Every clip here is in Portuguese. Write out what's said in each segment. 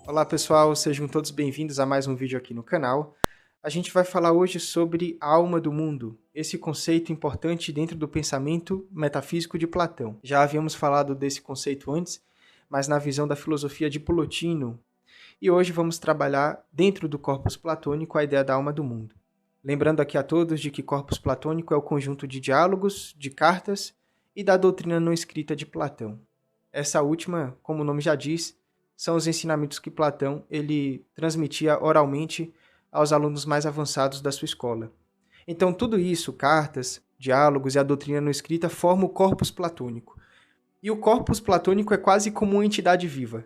Olá pessoal, sejam todos bem-vindos a mais um vídeo aqui no canal. A gente vai falar hoje sobre a alma do mundo, esse conceito importante dentro do pensamento metafísico de Platão. Já havíamos falado desse conceito antes, mas na visão da filosofia de Plotino. E hoje vamos trabalhar dentro do corpus platônico a ideia da alma do mundo. Lembrando aqui a todos de que corpus platônico é o conjunto de diálogos, de cartas e da doutrina não escrita de Platão. Essa última, como o nome já diz, são os ensinamentos que Platão ele transmitia oralmente aos alunos mais avançados da sua escola. Então, tudo isso, cartas, diálogos e a doutrina não escrita, formam o corpus platônico. E o corpus platônico é quase como uma entidade viva,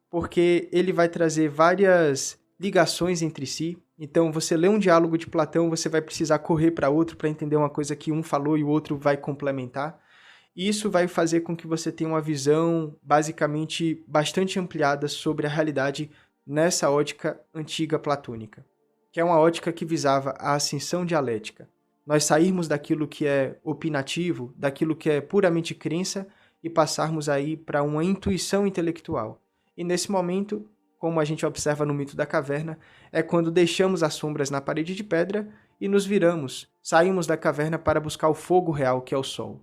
porque ele vai trazer várias ligações entre si. Então, você lê um diálogo de Platão, você vai precisar correr para outro para entender uma coisa que um falou e o outro vai complementar. E isso vai fazer com que você tenha uma visão basicamente bastante ampliada sobre a realidade nessa ótica antiga platônica, que é uma ótica que visava a ascensão dialética. Nós sairmos daquilo que é opinativo, daquilo que é puramente crença e passarmos aí para uma intuição intelectual. E nesse momento, como a gente observa no mito da caverna, é quando deixamos as sombras na parede de pedra e nos viramos, saímos da caverna para buscar o fogo real, que é o sol.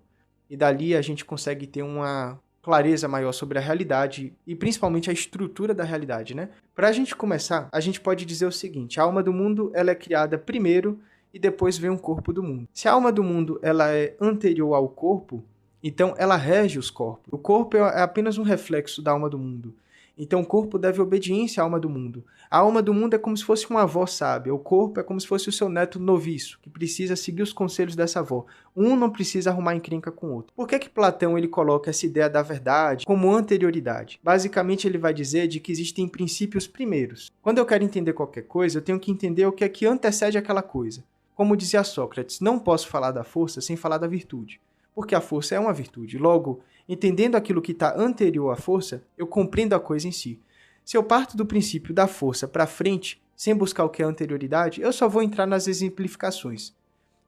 E dali a gente consegue ter uma clareza maior sobre a realidade e principalmente a estrutura da realidade, né? Para a gente começar, a gente pode dizer o seguinte: a alma do mundo ela é criada primeiro e depois vem um corpo do mundo. Se a alma do mundo ela é anterior ao corpo, então ela rege os corpos. O corpo é apenas um reflexo da alma do mundo. Então o corpo deve obediência à alma do mundo. A alma do mundo é como se fosse uma avó sábia. O corpo é como se fosse o seu neto noviço, que precisa seguir os conselhos dessa avó. Um não precisa arrumar encrenca com o outro. Por que Platão ele coloca essa ideia da verdade como anterioridade? Basicamente ele vai dizer de que existem princípios primeiros. Quando eu quero entender qualquer coisa, eu tenho que entender o que é que antecede aquela coisa. Como dizia Sócrates, não posso falar da força sem falar da virtude. Porque a força é uma virtude. Logo, entendendo aquilo que está anterior à força, eu compreendo a coisa em si. Se eu parto do princípio da força para frente, sem buscar o que é anterioridade, eu só vou entrar nas exemplificações.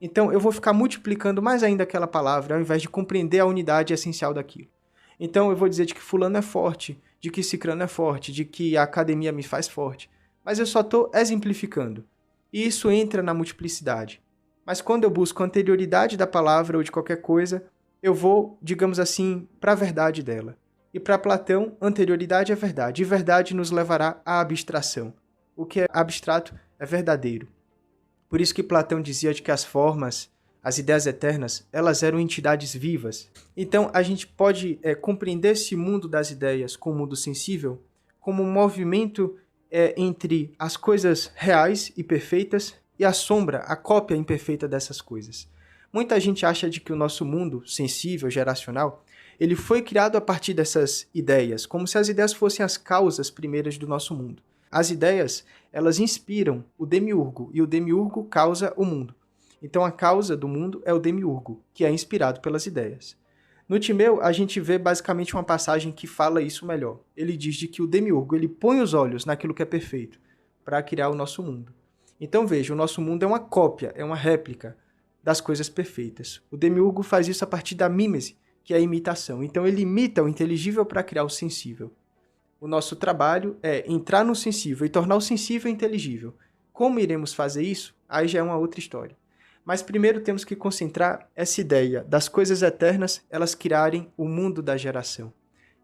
Então, eu vou ficar multiplicando mais ainda aquela palavra, ao invés de compreender a unidade essencial daquilo. Então, eu vou dizer de que fulano é forte, de que cicrano é forte, de que a academia me faz forte. Mas eu só estou exemplificando. E isso entra na multiplicidade. Mas quando eu busco a anterioridade da palavra ou de qualquer coisa, eu vou, digamos assim, para a verdade dela. E para Platão, anterioridade é verdade, e verdade nos levará à abstração. O que é abstrato é verdadeiro. Por isso que Platão dizia de que as formas, as ideias eternas, elas eram entidades vivas. Então, a gente pode compreender esse mundo das ideias como mundo sensível, como um movimento entre as coisas reais e perfeitas e a sombra, a cópia imperfeita dessas coisas. Muita gente acha de que o nosso mundo sensível, geracional, ele foi criado a partir dessas ideias, como se as ideias fossem as causas primeiras do nosso mundo. As ideias, elas inspiram o demiurgo, e o demiurgo causa o mundo. Então a causa do mundo é o demiurgo, que é inspirado pelas ideias. No Timeu, a gente vê basicamente uma passagem que fala isso melhor. Ele diz de que o demiurgo ele põe os olhos naquilo que é perfeito, para criar o nosso mundo. Então veja, o nosso mundo é uma cópia, é uma réplica das coisas perfeitas. O demiurgo faz isso a partir da mímese, que é a imitação. Então ele imita o inteligível para criar o sensível. O nosso trabalho é entrar no sensível e tornar o sensível inteligível. Como iremos fazer isso? Aí já é uma outra história. Mas primeiro temos que concentrar essa ideia das coisas eternas, elas criarem o mundo da geração.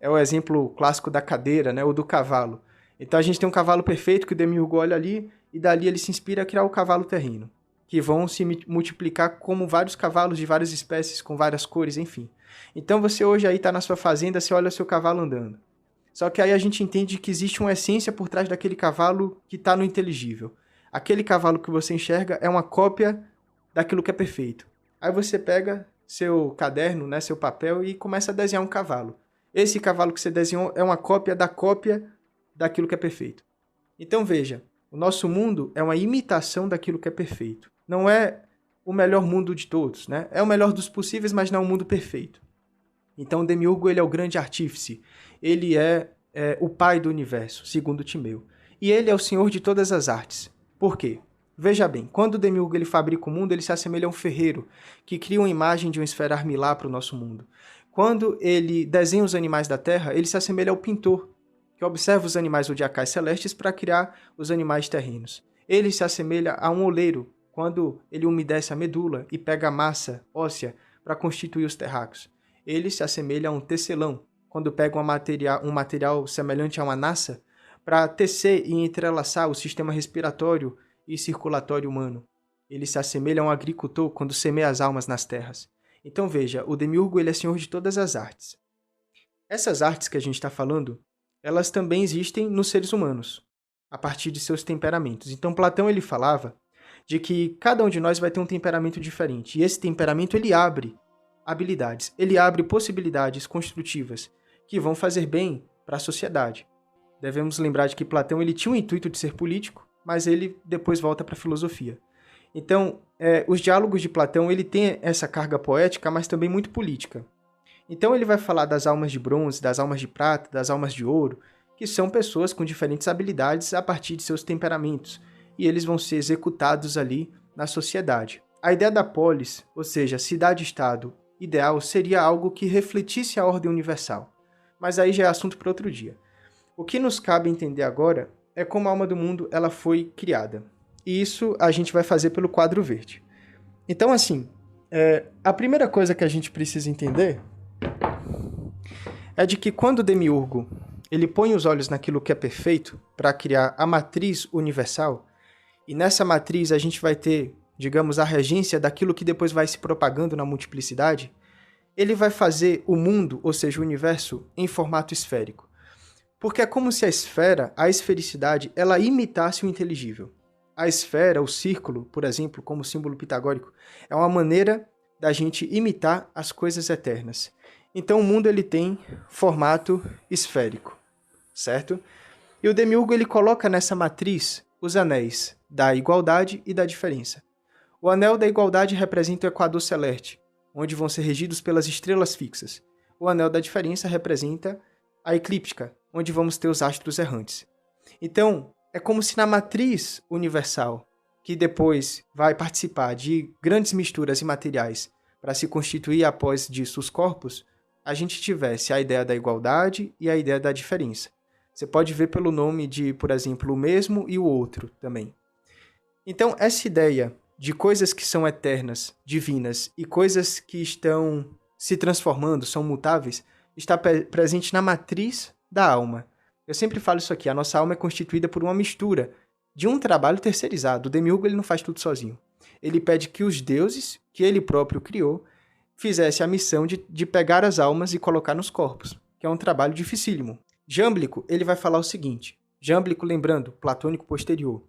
É o exemplo clássico da cadeira, né, ou do cavalo. Então a gente tem um cavalo perfeito que o demiurgo olha ali e dali ele se inspira a criar o cavalo terreno, que vão se multiplicar como vários cavalos de várias espécies, com várias cores, enfim. Então você hoje aí está na sua fazenda, você olha o seu cavalo andando. Só que aí a gente entende que existe uma essência por trás daquele cavalo que está no inteligível. Aquele cavalo que você enxerga é uma cópia daquilo que é perfeito. Aí você pega seu caderno, né, seu papel e começa a desenhar um cavalo. Esse cavalo que você desenhou é uma cópia daquilo que é perfeito. Então veja, o nosso mundo é uma imitação daquilo que é perfeito. Não é o melhor mundo de todos, né? É o melhor dos possíveis, mas não é um mundo perfeito. Então, o demiurgo ele é o grande artífice. Ele é o pai do universo, segundo Timeu. E ele é o senhor de todas as artes. Por quê? Veja bem, quando o demiurgo ele fabrica o mundo, ele se assemelha a um ferreiro, que cria uma imagem de uma esfera armilar para o nosso mundo. Quando ele desenha os animais da terra, ele se assemelha ao pintor, que observa os animais zodiacais celestes para criar os animais terrenos. Ele se assemelha a um oleiro, quando ele umedece a medula e pega a massa óssea para constituir os terráqueos. Ele se assemelha a um tecelão, quando pega um material semelhante a uma nassa para tecer e entrelaçar o sistema respiratório e circulatório humano. Ele se assemelha a um agricultor quando semeia as almas nas terras. Então veja, o demiurgo ele é senhor de todas as artes. Essas artes que a gente está falando, elas também existem nos seres humanos, a partir de seus temperamentos. Então Platão ele falava de que cada um de nós vai ter um temperamento diferente, e esse temperamento ele abre habilidades, ele abre possibilidades construtivas que vão fazer bem para a sociedade. Devemos lembrar de que Platão ele tinha o intuito de ser político, mas ele depois volta para a filosofia. Então, os diálogos de Platão ele tem essa carga poética, mas também muito política. Então ele vai falar das almas de bronze, das almas de prata, das almas de ouro, que são pessoas com diferentes habilidades a partir de seus temperamentos, e eles vão ser executados ali na sociedade. A ideia da polis, ou seja, cidade-estado ideal, seria algo que refletisse a ordem universal. Mas aí já é assunto para outro dia. O que nos cabe entender agora é como a alma do mundo ela foi criada. E isso a gente vai fazer pelo quadro verde. Então, assim, a primeira coisa que a gente precisa entender é de que quando o demiurgo ele põe os olhos naquilo que é perfeito para criar a matriz universal, e nessa matriz a gente vai ter, digamos, a regência daquilo que depois vai se propagando na multiplicidade, ele vai fazer o mundo, ou seja, o universo, em formato esférico. Porque é como se a esfera, a esfericidade, ela imitasse o inteligível. A esfera, o círculo, por exemplo, como símbolo pitagórico, é uma maneira da gente imitar as coisas eternas. Então o mundo ele tem formato esférico, certo? E o demiurgo ele coloca nessa matriz os anéis da igualdade e da diferença. O anel da igualdade representa o equador celeste, onde vão ser regidos pelas estrelas fixas. O anel da diferença representa a eclíptica, onde vamos ter os astros errantes. Então, é como se na matriz universal, que depois vai participar de grandes misturas imateriais para se constituir após disso os corpos, a gente tivesse a ideia da igualdade e a ideia da diferença. Você pode ver pelo nome de, por exemplo, o mesmo e o outro também. Então, essa ideia de coisas que são eternas, divinas, e coisas que estão se transformando, são mutáveis, está presente na matriz da alma. Eu sempre falo isso aqui, a nossa alma é constituída por uma mistura de um trabalho terceirizado. O demiurgo ele não faz tudo sozinho. Ele pede que os deuses, que ele próprio criou, fizesse a missão de pegar as almas e colocar nos corpos, que é um trabalho dificílimo. Jâmblico, ele vai falar o seguinte, Jâmblico, lembrando, platônico posterior,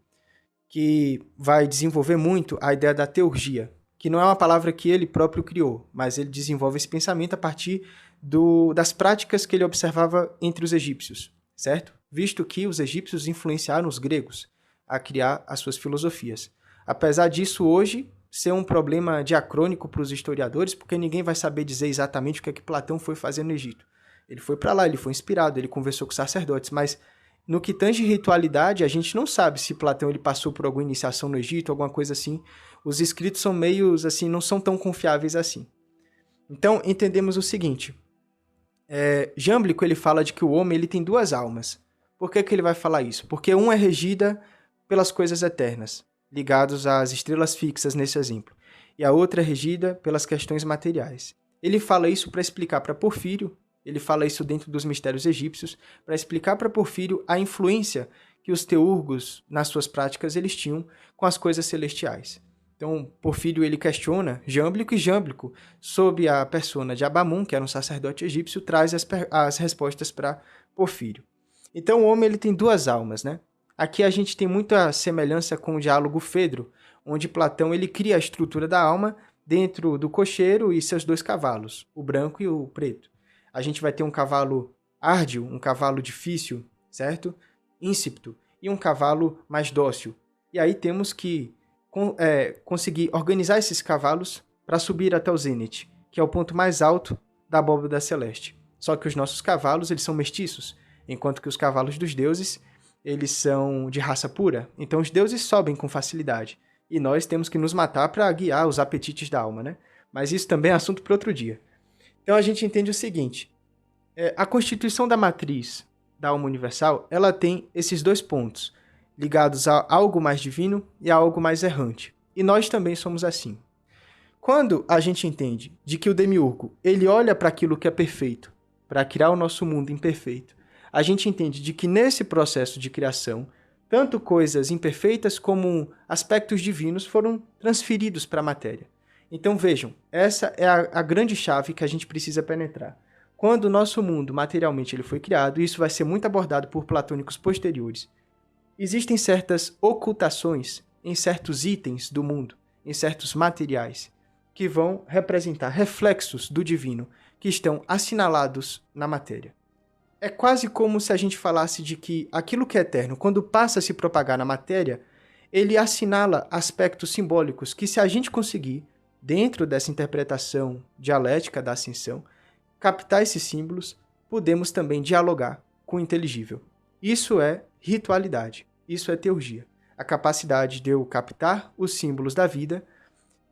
que vai desenvolver muito a ideia da teurgia, que não é uma palavra que ele próprio criou, mas ele desenvolve esse pensamento a partir das práticas que ele observava entre os egípcios, certo? Visto que os egípcios influenciaram os gregos a criar as suas filosofias. Apesar disso, hoje, ser um problema diacrônico para os historiadores, porque ninguém vai saber dizer exatamente o que é que Platão foi fazer no Egito. Ele foi para lá, ele foi inspirado, ele conversou com sacerdotes, mas no que tange ritualidade, a gente não sabe se Platão ele passou por alguma iniciação no Egito, alguma coisa assim. Os escritos são meios, assim, não são tão confiáveis assim. Então, entendemos o seguinte. Jâmblico, ele fala de que o homem ele tem duas almas. Por que ele vai falar isso? Porque uma é regida pelas coisas eternas, ligados às estrelas fixas nesse exemplo, e a outra é regida pelas questões materiais. Ele fala isso para explicar para Porfírio, ele fala isso dentro dos mistérios egípcios, para explicar para Porfírio a influência que os teurgos, nas suas práticas, eles tinham com as coisas celestiais. Então, Porfírio ele questiona Jâmblico, e Jâmblico, sob a persona de Abamun, que era um sacerdote egípcio, traz as respostas para Porfírio. Então, o homem ele tem duas almas, né? Aqui a gente tem muita semelhança com o diálogo Fedro, onde Platão ele cria a estrutura da alma dentro do cocheiro e seus dois cavalos, o branco e o preto. A gente vai ter um cavalo árduo, um cavalo difícil, certo? Íncipto, e um cavalo mais dócil. E aí temos que conseguir organizar esses cavalos para subir até o zênite, que é o ponto mais alto da abóbada celeste. Só que os nossos cavalos eles são mestiços, enquanto que os cavalos dos deuses eles são de raça pura, então os deuses sobem com facilidade. E nós temos que nos matar para guiar os apetites da alma, né? Mas isso também é assunto para outro dia. Então a gente entende o seguinte, a constituição da matriz da alma universal, ela tem esses dois pontos, ligados a algo mais divino e a algo mais errante. E nós também somos assim. Quando a gente entende de que o demiurgo, ele olha para aquilo que é perfeito, para criar o nosso mundo imperfeito, a gente entende de que nesse processo de criação, tanto coisas imperfeitas como aspectos divinos foram transferidos para a matéria. Então vejam, essa é a grande chave que a gente precisa penetrar. Quando o nosso mundo materialmente ele foi criado, e isso vai ser muito abordado por platônicos posteriores, existem certas ocultações em certos itens do mundo, em certos materiais, que vão representar reflexos do divino que estão assinalados na matéria. É quase como se a gente falasse de que aquilo que é eterno, quando passa a se propagar na matéria, ele assinala aspectos simbólicos que, se a gente conseguir, dentro dessa interpretação dialética da ascensão, captar esses símbolos, podemos também dialogar com o inteligível. Isso é ritualidade, isso é teurgia. A capacidade de eu captar os símbolos da vida,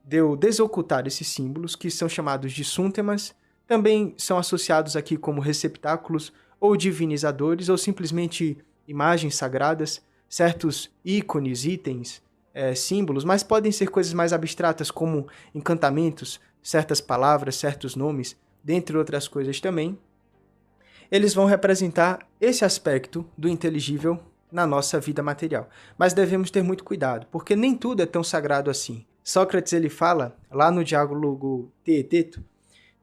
de eu desocultar esses símbolos, que são chamados de súntemas, também são associados aqui como receptáculos ou divinizadores, ou simplesmente imagens sagradas, certos ícones, itens, símbolos, mas podem ser coisas mais abstratas, como encantamentos, certas palavras, certos nomes, dentre outras coisas também. Eles vão representar esse aspecto do inteligível na nossa vida material. Mas devemos ter muito cuidado, porque nem tudo é tão sagrado assim. Sócrates ele fala, lá no diálogo Teeteto,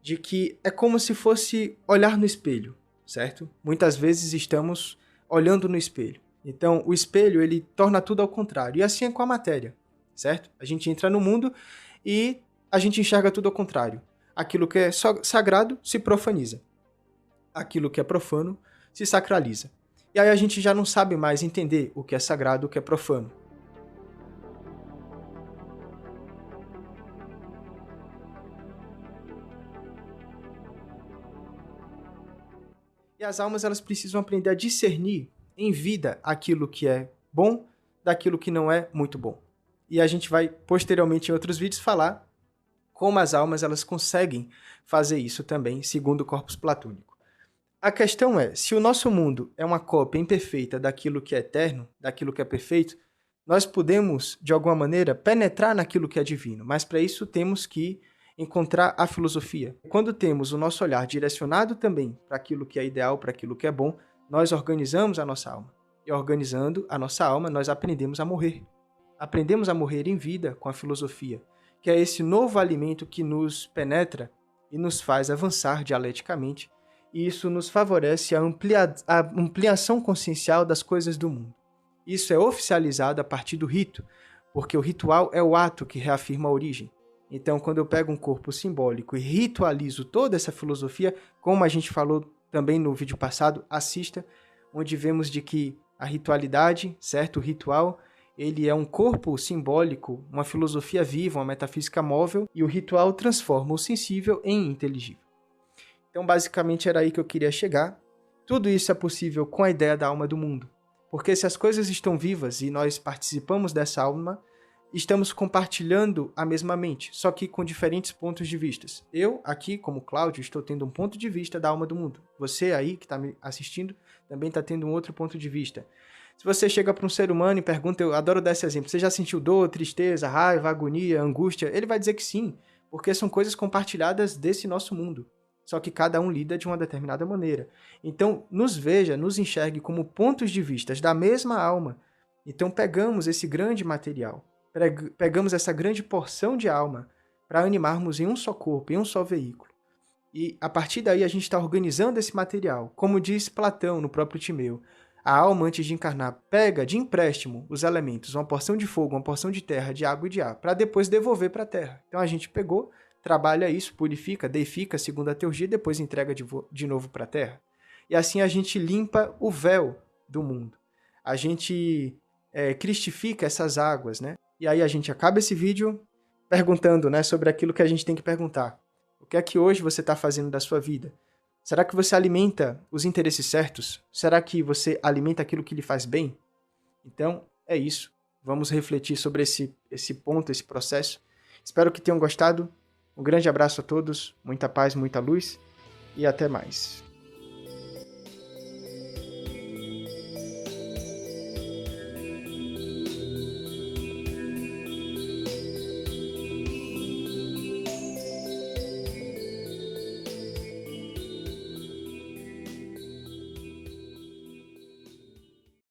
de que é como se fosse olhar no espelho, certo? Muitas vezes estamos olhando no espelho. Então, o espelho, ele torna tudo ao contrário. E assim é com a matéria, certo? A gente entra no mundo e a gente enxerga tudo ao contrário. Aquilo que é sagrado se profaniza. Aquilo que é profano se sacraliza. E aí a gente já não sabe mais entender o que é sagrado e o que é profano. E as almas elas precisam aprender a discernir em vida aquilo que é bom daquilo que não é muito bom. E a gente vai posteriormente em outros vídeos falar como as almas elas conseguem fazer isso também, segundo o corpus platônico. A questão é, se o nosso mundo é uma cópia imperfeita daquilo que é eterno, daquilo que é perfeito, nós podemos, de alguma maneira, penetrar naquilo que é divino, mas para isso temos que encontrar a filosofia. Quando temos o nosso olhar direcionado também para aquilo que é ideal, para aquilo que é bom, nós organizamos a nossa alma. E organizando a nossa alma, nós aprendemos a morrer. Aprendemos a morrer em vida com a filosofia, que é esse novo alimento que nos penetra e nos faz avançar dialeticamente, e isso nos favorece a ampliação consciencial das coisas do mundo. Isso é oficializado a partir do rito, porque o ritual é o ato que reafirma a origem. Então, quando eu pego um corpo simbólico e ritualizo toda essa filosofia, como a gente falou também no vídeo passado, assista, onde vemos de que a ritualidade, certo? O ritual, ele é um corpo simbólico, uma filosofia viva, uma metafísica móvel, e o ritual transforma o sensível em inteligível. Então, basicamente, era aí que eu queria chegar. Tudo isso é possível com a ideia da alma do mundo. Porque se as coisas estão vivas e nós participamos dessa alma, estamos compartilhando a mesma mente, só que com diferentes pontos de vista. Eu, aqui, como Cláudio, estou tendo um ponto de vista da alma do mundo. Você aí, que está me assistindo, também está tendo um outro ponto de vista. Se você chega para um ser humano e pergunta, eu adoro dar esse exemplo, você já sentiu dor, tristeza, raiva, agonia, angústia? Ele vai dizer que sim, porque são coisas compartilhadas desse nosso mundo. Só que cada um lida de uma determinada maneira. Então, nos veja, nos enxergue como pontos de vista da mesma alma. Então, pegamos esse grande material, pegamos essa grande porção de alma para animarmos em um só corpo, em um só veículo. E, a partir daí, a gente está organizando esse material. Como diz Platão no próprio Timeu, a alma, antes de encarnar, pega de empréstimo os elementos, uma porção de fogo, uma porção de terra, de água e de ar, para depois devolver para a terra. Então, a gente pegou, trabalha isso, purifica, deifica, segundo a teurgia, e depois entrega de novo para a terra. E assim a gente limpa o véu do mundo. A gente cristifica essas águas, né? E aí a gente acaba esse vídeo perguntando, né, sobre aquilo que a gente tem que perguntar. O que é que hoje você está fazendo da sua vida? Será que você alimenta os interesses certos? Será que você alimenta aquilo que lhe faz bem? Então, é isso. Vamos refletir sobre esse ponto, esse processo. Espero que tenham gostado. Um grande abraço a todos, muita paz, muita luz e até mais.